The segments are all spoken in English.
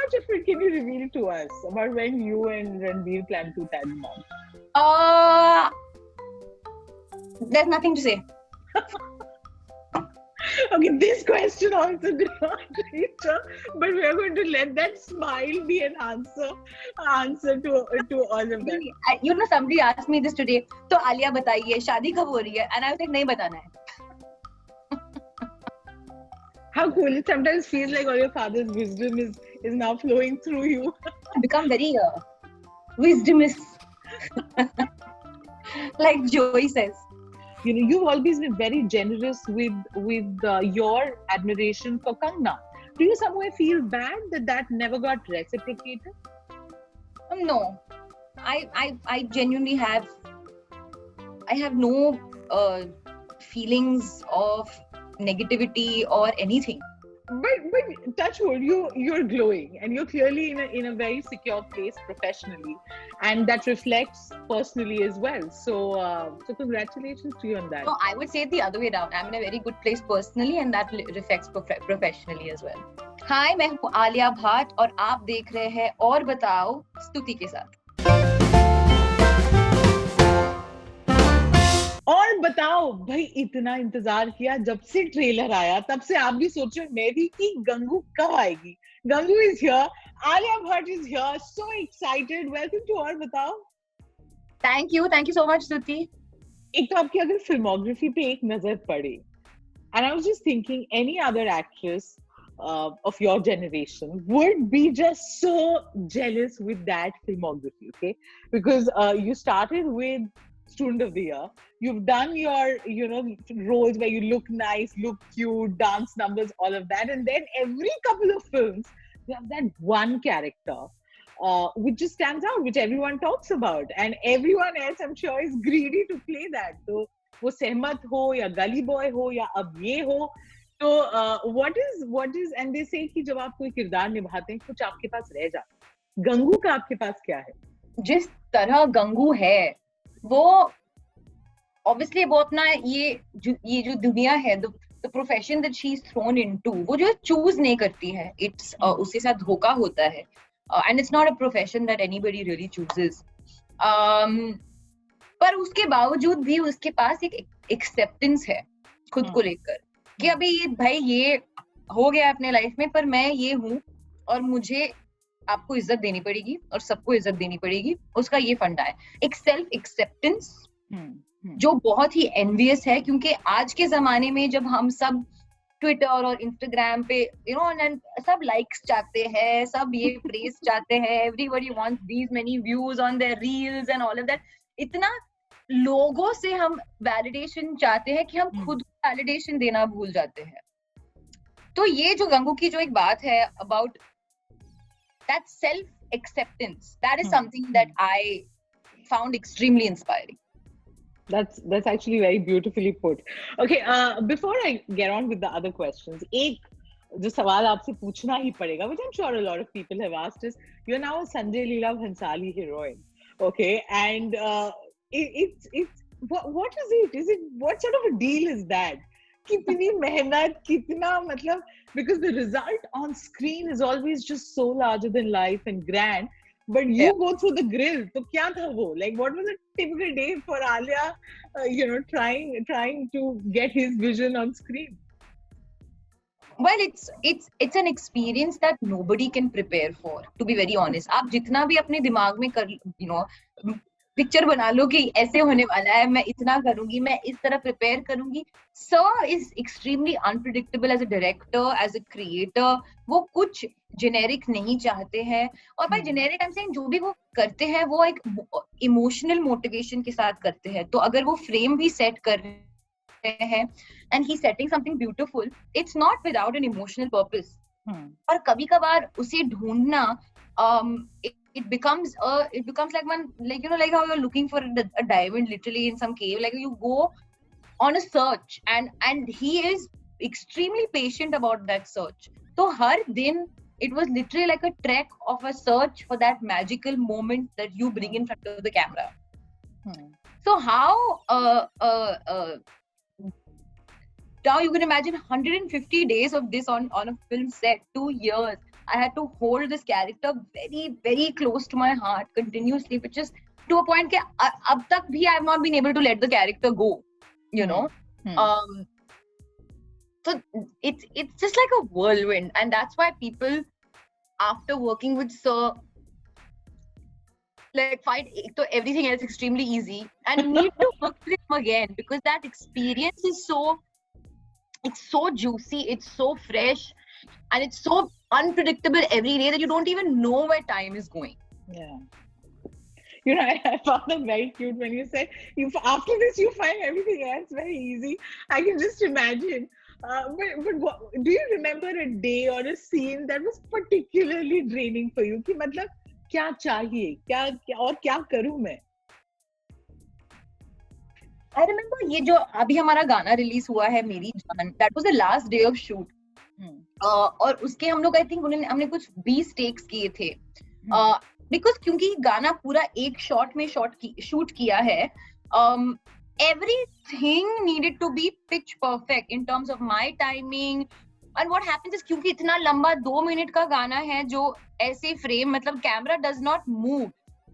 much of it can you reveal to us about when you and Ranbir plan to tag mom? There's nothing to say. Okay, this question also did not reach her, but we are going to let that smile be an answer to all of that. You know, somebody asked me this today. तो आलिया बताइए शादी कब हो रही है? And I was like, नहीं बताना है. How cool! It sometimes feels like all your father's wisdom is now flowing through you. I become very wisdomous, like Joey says. You know, you've always been very generous with your admiration for Kangna. Do you somewhere feel bad that never got reciprocated? No, I genuinely have. I have no feelings of negativity or anything. But touch wood, you're glowing and you're clearly in a very secure place professionally, and that reflects personally as well. So congratulations to you on that. No, I would say it the other way around. I'm in a very good place personally, and that reflects professionally as well. Hi, मैं हूँ आलिया भाट और आप देख रहे हैं और बताओ स्तुति के साथ. और बताओ भाई, इतना इंतजार किया जब से ट्रेलर आया, तब से आप भी सोच रहे मैं भी कि गंगू कब आएगी. Gangu is here, Alia Bhatt is here, so excited. Welcome to और बताओ. थैंक यू सो मच स्तुति. एक तो आपकी अगर फिल्मोग्राफी पे एक नजर पड़े, and I was just thinking any other actress of your generation would be just so jealous with that filmography, okay? Because you started with Student of the Year. You've done your, roles where you look nice, look cute, dance numbers, all of that. And then every couple of films, you have that one character which just stands out, which everyone talks about. And everyone else, I'm sure, is greedy to play that. So, वो सहमत हो या गली boy हो या अब ये हो, तो what is and they say कि जब आप कोई किरदार निभाते हैं कुछ आपके पास रह जाता है. गंगू का आपके पास क्या है? जिस तरह गंगू है वो obviously वो अपना ये जो दुनिया है, the profession that she's thrown into, वो जो choose नहीं करती है, it's उसके साथ धोखा होता है, and it's not a profession that anybody really chooses. पर उसके बावजूद भी उसके पास एक acceptance है खुद को लेकर कि अभी भाई ये हो गया अपने लाइफ में, पर मैं ये हूँ और मुझे आपको इज्जत देनी पड़ेगी और सबको इज्जत देनी पड़ेगी. उसका ये फंडा है, एक सेल्फ एक्सेप्टेंस जो बहुत ही एनवियस है, क्योंकि आज के जमाने में जब हम सब ट्विटर और इंस्टाग्राम पे सब लाइक्स चाहते हैं, सब ये प्रेज चाहते हैं, everybody wants these many views on their reels and all of that. इतना लोगों से हम वैलिडेशन चाहते हैं कि हम खुद वैलिडेशन देना भूल जाते हैं. तो ये जो गंगू की जो एक बात है about that self-acceptance, that is something that I found extremely inspiring. That's actually very beautifully put. Okay, before I get on with the other questions, एक जो सवाल आपसे पूछना ही पड़ेगा, which I'm sure a lot of people have asked, is you're now a Sanjay Leela Bhansali heroine, okay? And it's what is it? Is it what sort of a deal is that? कितनी मेहनत, कितना मतलब, because the result on screen is always just so larger than life and grand, but you go through the grill. तो क्या था वो? Like, what was a typical day for Alia, trying to get his vision on screen? Well, it's an experience that nobody can prepare for, to be very honest. आप जितना भी अपने दिमाग में कर, पिक्चर बना लो कि ऐसे होने वाला है, मैं इतना करूंगी, मैं इस तरह प्रिपेयर करूंगी. Sir is extremely unpredictable as a director, as a creator. वो कुछ जेनेरिक नहीं चाहते हैं, और by generic I am saying जो भी वो करते हैं वो एक इमोशनल मोटिवेशन के साथ करते हैं. तो अगर वो फ्रेम भी सेट कर रहे हैं and he setting something beautiful, it's not without an emotional purpose. और कभी कभार उसे ढूंढना it becomes like one, like like how you're looking for a diamond literally in some cave, like you go on a search and he is extremely patient about that search. So har din it was literally like a trek of a search for that magical moment that you bring in front of the camera. So how now you can imagine 150 days of this on a film set, 2 years. I had to hold this character very, very close to my heart continuously, which is to a point that ab tak bhi I have not been able to let the character go, you know. So it's just like a whirlwind, and that's why people, after working with Sir, like find so everything else extremely easy and need to work with him again, because that experience is so, it's so juicy, it's so fresh, and it's so unpredictable every day that you don't even know where time is going. Yeah. You know, I found that very cute when you said, after this you find everything else very easy. I can just imagine. But do you remember a day or a scene that was particularly draining for you? कि मतलब क्या चाहिए, क्या और क्या करूँ मैं? I remember ये जो अभी हमारा गाना रिलीज हुआ है मेरी जान, that was the last day of shoot. और उसके हम लोग I think हमने कुछ 20 टेक्स किए थे. Because क्योंकि गाना पूरा एक शॉट में शूट किया है, everything needed to be pitch perfect in terms of my timing. And what happens is, क्योंकि इतना लंबा 2 मिनट का गाना है जो ऐसे फ्रेम, मतलब कैमरा does not move,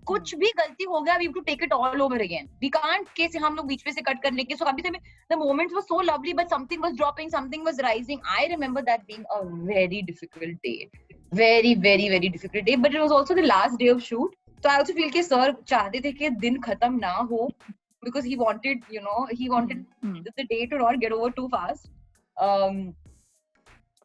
कुछ भी गलती हो गया, we have to take it all over again. We can't कैसे हम लोग बीच में से कट कर लेंगे. So अभी the moments were so lovely, but something was dropping, something was rising. I remember that being a very difficult day. Very, very, very difficult day. But it was also the last day of shoot. So I also feel कि sir चाहते थे कि दिन खत्म ना हो, because he wanted, you know, the day to not get over too fast.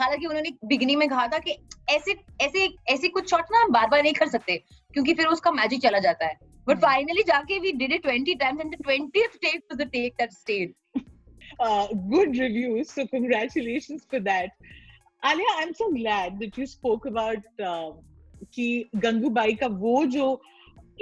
हालांकि उन्होंने बिगिनिंग में कहा था कि ऐसे कुछ शॉट ना बार बार नहीं कर सकते क्योंकि फिर उसका मैजिक चला जाता है. But finally जाके we did it 20 times, and the 20th take was the take that stayed. Good reviews, so congratulations for that. Alia, I'm so glad that you spoke about कि गंगूबाई का वो जो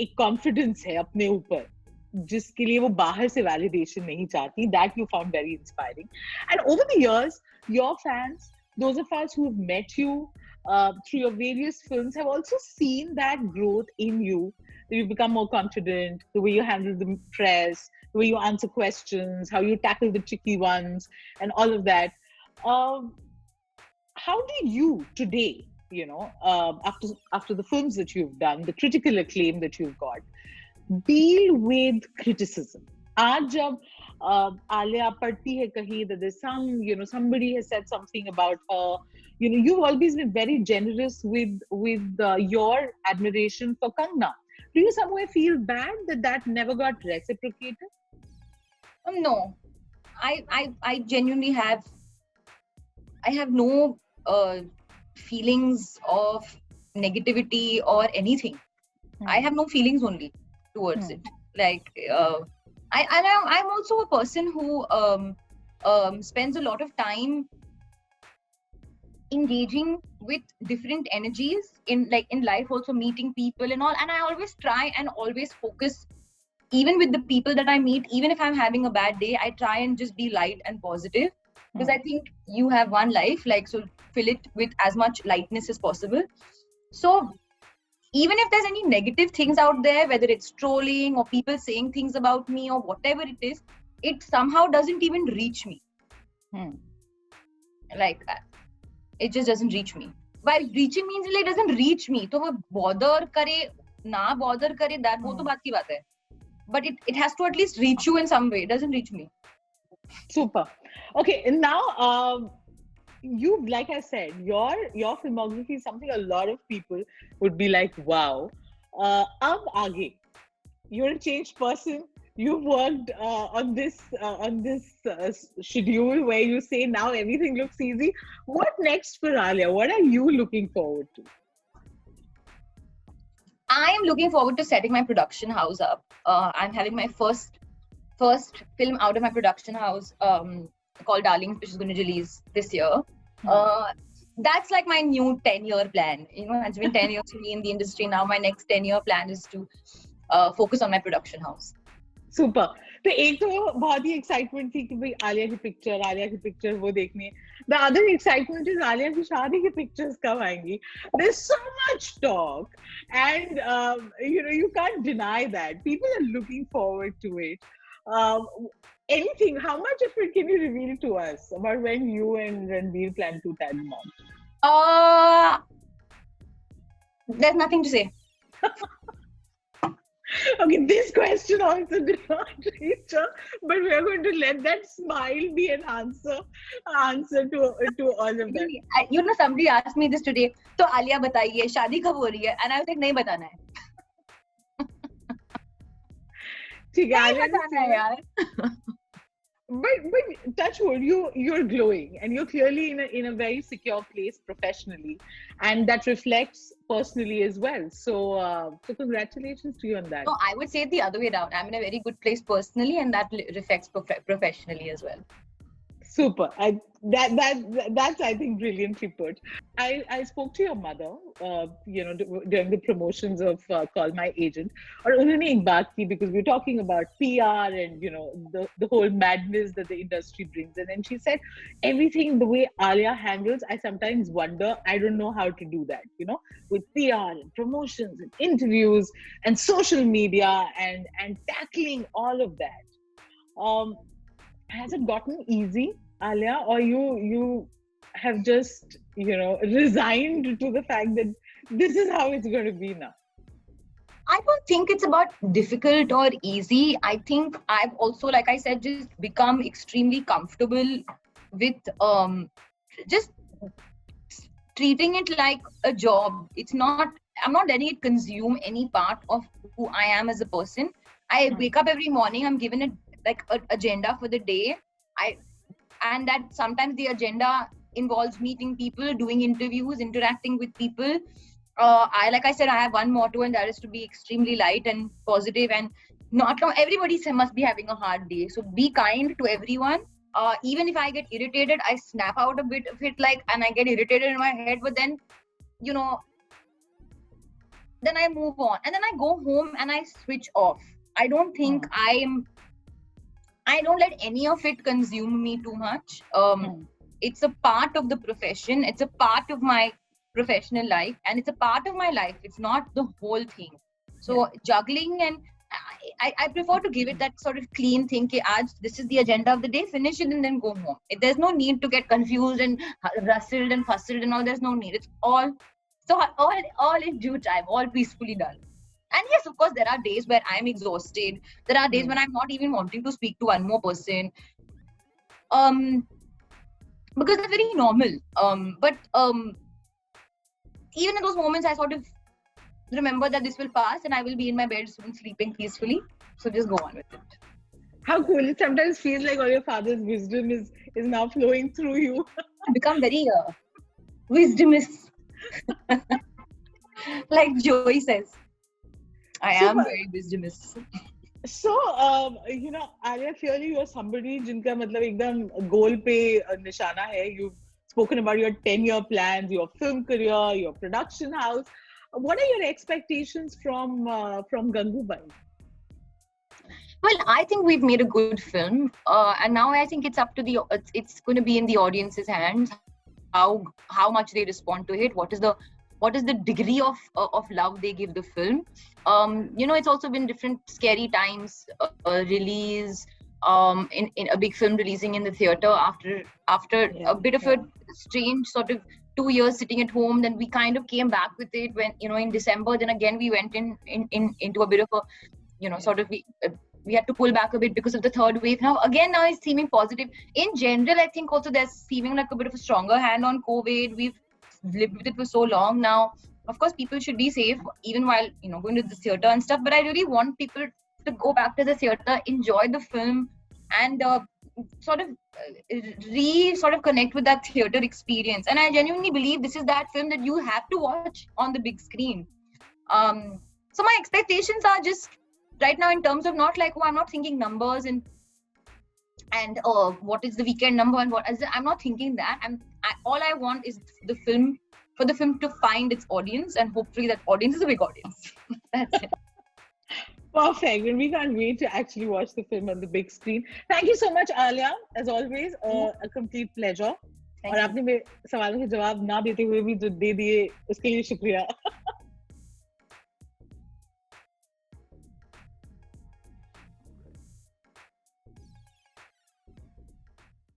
एक कॉन्फिडेंस है अपने ऊपर, जिसके लिए वो बाहर से वैलिडेशन नहीं चाहती, that you found very inspiring. And over the years, your fans, those of us who have met you through your various films, have also seen that growth in you. You've become more confident, the way you handle the press, the way you answer questions, how you tackle the tricky ones, and all of that. How do you today, you know, after the films that you've done, the critical acclaim that you've got, deal with criticism? आज जब Alia पढ़ती है कहीं that there's some, you know, somebody has said something about her, you know, you've always been very generous with your admiration for Kangna. Do you somewhere feel bad that never got reciprocated? No, I genuinely have no feelings of negativity or anything. I have no feelings only towards it. Like I'm also a person who spends a lot of time engaging with different energies in life, also meeting people and all, and I always try and always focus, even with the people that I meet, even if I'm having a bad day, I try and just be light and positive, because I think you have one life, like, so fill it with as much lightness as possible. So even if there's any negative things out there, whether it's trolling or people saying things about me or whatever it is, it somehow doesn't even reach me. Like, it just doesn't reach me. By reaching means like it doesn't reach me. So वो bother करे, ना bother करे, that वो तो बात की बात है. But it has to at least reach you in some way. It doesn't reach me. Super. Okay, and now you, like I said, your filmography is something a lot of people would be like, wow. Ab aage, you're a changed person. You've worked on this schedule where you say now everything looks easy. What next for Alia? What are you looking forward to? I am looking forward to setting my production house up. I'm having my first film out of my production house called Darlings, which is going to release this year. That's like my new 10-year plan. You know, it's been 10 years for me in the industry. Now my next 10-year plan is to focus on my production house. Super. तो एक तो बहुत ही excitement थी कि भाई आलिया की picture वो देखने. The other excitement is Alia की शादी की pictures कब आएंगी. There's so much talk, and you know, you can't deny that people are looking forward to it. Anything? How much of it can you reveal to us about when you and Ranveer plan to tie them on? There's nothing to say. Okay, this question also did not reach her, but we are going to let that smile be an answer to all of that. You know, somebody asked me this today. So Alia, बताइए शादी कब हो रही है? And I was like, नहीं बताना है. ठीक है, नहीं Alia, बताना है यार. But touch wood, you're glowing and you're clearly in a very secure place professionally, and that reflects personally as well. So congratulations to you on that. No, I would say it the other way around. I'm in a very good place personally, and that reflects professionally as well. Super. That's I think brilliantly put. I spoke to your mother, during the promotions of Call My Agent. और उन्होंने एक बात की, because we were talking about PR and the whole madness that the industry brings in, and she said everything the way Alia handles, I sometimes wonder. I don't know how to do that. With PR and promotions and interviews and social media and tackling all of that. Has it gotten easy, Alia, or you have just resigned to the fact that this is how it's going to be now? I don't think it's about difficult or easy. I think I've also, like I said, just become extremely comfortable with just treating it like a job. I'm not letting it consume any part of who I am as a person. I wake up every morning, I'm given an agenda for the day. And that sometimes the agenda involves meeting people, doing interviews, interacting with people. Like I said, I have one motto, and that is to be extremely light and positive, and not everybody must be having a hard day. So be kind to everyone. Even if I get irritated, I snap out a bit of it, and I get irritated in my head, but then, then I move on, and then I go home and I switch off. I don't think I don't let any of it consume me too much. It's a part of the profession. It's a part of my professional life, and it's a part of my life. It's not the whole thing. So juggling, and I prefer to give it that sort of clean thing. This is the agenda of the day. Finish it and then go home. There's no need to get confused and rustled and fussed and all. There's no need. It's all in due time, all peacefully done. And yes, of course, there are days where I'm exhausted. There are days when I'm not even wanting to speak to one more person. Because that's very normal. But even in those moments, I sort of remember that this will pass and I will be in my bed soon, sleeping peacefully. So just go on with it. How cool. It sometimes feels like all your father's wisdom is now flowing through you. I become very wisdomous. Like Joey says. I am very wisdomous. So, Alia, clearly you're somebody जिनका मतलब एकदम goal पे निशाना है. You've spoken about your 10-year plans, your film career, your production house. What are your expectations from Gangubai? Well, I think we've made a good film, and now I think it's up to it's going to be in the audience's hands. How much they respond to it. What is the degree of love they give the film? It's also been different scary times. Release in a big film releasing in the theater after a bit of a strange sort of 2 years sitting at home. Then we kind of came back with it when in December. Then again we went into a bit of a sort of we had to pull back a bit because of the third wave. Now it's seeming positive. In general, I think also there's seeming like a bit of a stronger hand on COVID. We've lived with it for so long now. Of course, people should be safe even while going to the theater and stuff. But I really want people to go back to the theater, enjoy the film, and sort of connect with that theater experience. And I genuinely believe this is that film that you have to watch on the big screen. So my expectations are just right now in terms of not like I'm not thinking numbers and what is the weekend number and I'm not thinking that. All I want is for the film to find its audience, and hopefully that audience is a big audience. That's it. Perfect. And we can't wait to actually watch the film on the big screen. Thank you so much, Alia. As always, a complete pleasure. और आपने मेरे सवालों के जवाब ना देते हुए भी जो दे दिए उसके लिए शुक्रिया.